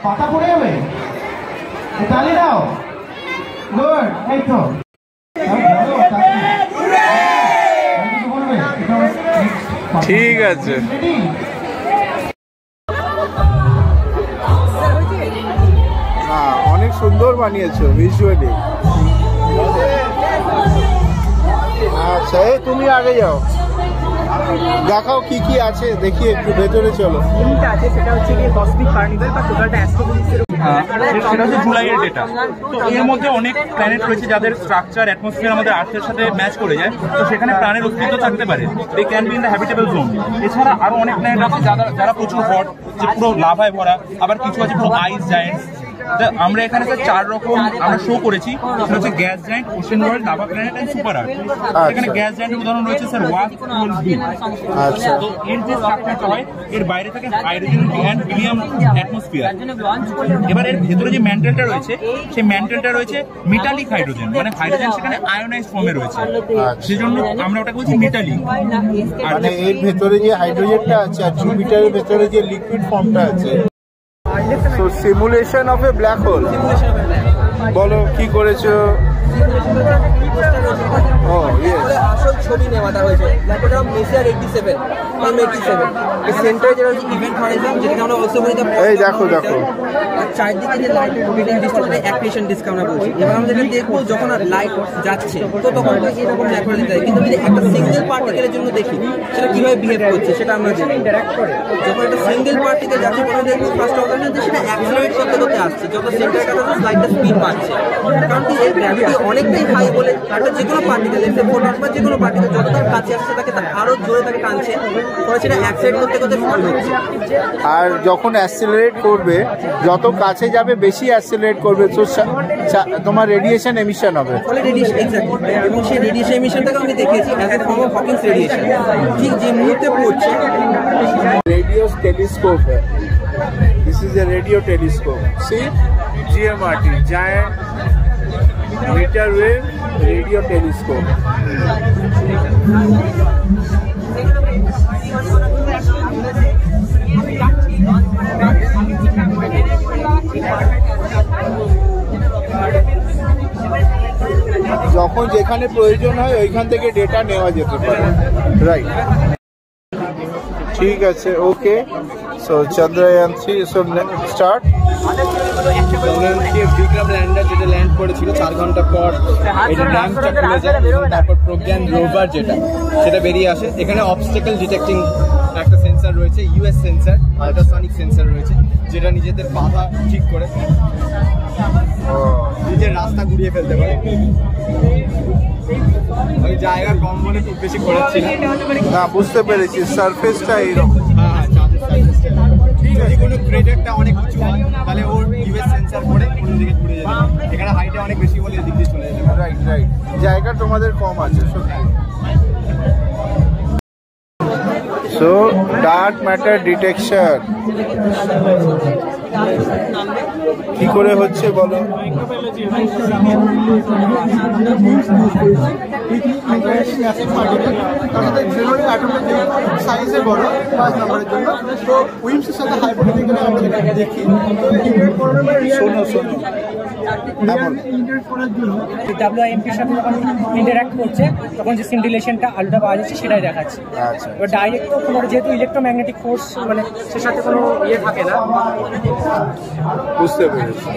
পাতা পড়ে যাবে, তালি দাও। গুড, এই তো ঠিক আছে। অনেক সুন্দর বানিয়েছো ভিজুয়ালি। আচ্ছা, এই তুমি আগে যাও, দেখাও কি কি আছে, দেখি একটু ভেতরে চলো। সেটা হচ্ছে কি কসমিক কার্নিভাল বা টোটালটা অ্যাস্ট্রোফিজিক্সের সেটা হচ্ছে জুলাইয়ের ডেটা। তো এর মধ্যে অনেক প্ল্যানেট রয়েছে যাদের স্ট্রাকচার অ্যাটমসফিয়ার আমাদের আর্থের সাথে ম্যাচ করে যায়, তো সেখানে প্রাণের অস্তিত্ব থাকতে পারে। They can be in the habitable zone. এছাড়া আরো অনেক প্ল্যানেট আছে যারা প্রচুর হট, যে পুরো লাভায় ভরা, আবার কিছু আছে পুরো আইস জায়েন্টস। আমরা এখানে স্যার 4 রকম আমরা শো করেছি, সেটা হচ্ছে gas giant, ocean world, lava planet and super earth. এখানে গ্যাস জায়েন্টের উদাহরণ রয়েছে স্যার ওয়াক ফুল বি। আচ্ছা, তো এর যে স্ট্রাকচারটা হয়, এর বাইরে থাকে হাইড্রোজেন এন্ড হিলিয়াম অ্যাটমসফিয়ার। এবার এর ভেতরে যে ম্যান্টেলটা রয়েছে, সেই ম্যান্টেলটা রয়েছে মেটালিক হাইড্রোজেন, মানে হাইড্রোজেন সেখানে আয়োনাইজ ফর্মে রয়েছে, সেজন্য আমরা ওটাকে বলছি মেটালিক। মানে এর ভেতরে যে হাইড্রোজেনটা আছে আর জুপিটারের ভেতরে যে লিকুইড ফর্মটা আছে। So simulation of A black hole, বলো কি করেছো? ও ইয়েস, আসল ছবি নেওয়াটা হয়েছে ব্ল্যাক হোল মেসিয়ার 87 M87 এই সেন্টারে যেটা হচ্ছে ইভেন্ট হরাইজন, যেটাকে আমরা অলসো বলি এই দেখো দেখো চারদিকে যে light rotating distribution activation disk আমরা বলছি। এবার আমরা যেটা দেখবো যখন আর লাইট যাচ্ছে তো তখন এরকম ব্ল্যাক হোল যায়, কিন্তু যদি একটা সিঙ্গেল পার্টিকেলের জন্য দেখি সেটা কিভাবে বিহেভ করছে সেটা আমরা জানি। ইন্টারঅ্যাক্ট করে যখন একটা সিঙ্গেল পার্টিকেল যাচ্ছে তখন দেখবো ফার্স্ট অর্গানিজম যে সেটা অ্যাক্সিলারেট করতে করতে আসছে, যত সেন্টার কাছে লাইটটা স্পিড পাচ্ছে, কারণ কি এর গ্র্যাভিটি অনেকটাই হাই বলে একটা যে কোনো পার্টিকেল এসে ফোটন বা যে কোনো পার্টিকেল যত তার কাছে আসছে তাকে আরো জোরে তাকে টানছে, ফলে সেটা অ্যাক্সিলারেট করতে করতে ফল হচ্ছে। আর যখন অ্যাক্সিলারেট করবে, যত কাছে যাবে বেশি অ্যাক্সিলারেট করবে, তো তোমার রেডিয়েশন এমিশন হবে। ফলে রেডিয়েশন এক্স্যাক্টলি, এবং সেই রেডিয়েশন এমিশনটাকে আমি দেখেছি as a form of Hawking's radiation. ঠিক যে মুহূর্তে পড়ছে radio telescope, this is a radio telescope. See GMRT, giant meter wave radio telescope. যখন যেখানে প্রয়োজন হয় ওইখান থেকে ডেটা নেওয়া যেতে পারে, রাইট? ঠিক আছে, okay. So Chandrayaan 3, so start. Vikram lander যেটা ল্যান্ড করেছিল 4 ঘন্টা পর এই র্যাম্পটা খুলে যায়, তারপর প্রজ্ঞান রোভার যেটা সেটা বেরিয়ে আসে। এখানে অবস্টেকল ডিটেক্টিং একটা সেন্সার রয়েছে, ইউএস সেন্সার, আল্ট্রাসনিক সেন্সার রয়েছে, যেটা নিজেদের বাধা ঠিক করে নিজের রাস্তা ঘুরিয়ে ফেলতে পারে। আমি জায়গা কম বলে খুব বেশি করেছিলাম না, বুঝতে পেরেছি, সারফেসটা এইরকম। হ্যাঁ, যদি কোনো ক্রেটারটা অনেক উঁচু হয় তাহলে ওর ইউএস সেন্সার করে অন্যদিকে ঘুরে যাবে, এখানে হাইটে অনেক বেশি বলে এদিক দিয়ে চলে যাবে। রাইট রাইট, জায়গা তোমাদের কম আছে সত্যি। সো ডার্ক ম্যাটার ডিটেকশন কি করে হচ্ছে বলো? সাইজে বড় 5 নম্বরের জন্য, তো উইমসের সাথে হাইপোথেটিক্যালি আমরা যেটা দেখি, শোনো শোনো, WIMP-র সাথে যখন ইন্টারঅ্যাক্ট করছে তখন যে সিন্ডিলেশনটা আলুটা পাওয়া যাচ্ছে সেটাই দেখাচ্ছে। আচ্ছা, এবার ডাইরেক্ট তো তোমার যেহেতু ইলেকট্রোম্যাগনেটিক ফোর্স মানে সে সাথে কোনো ইয়ে থাকে না, বুঝতে পেরেছি।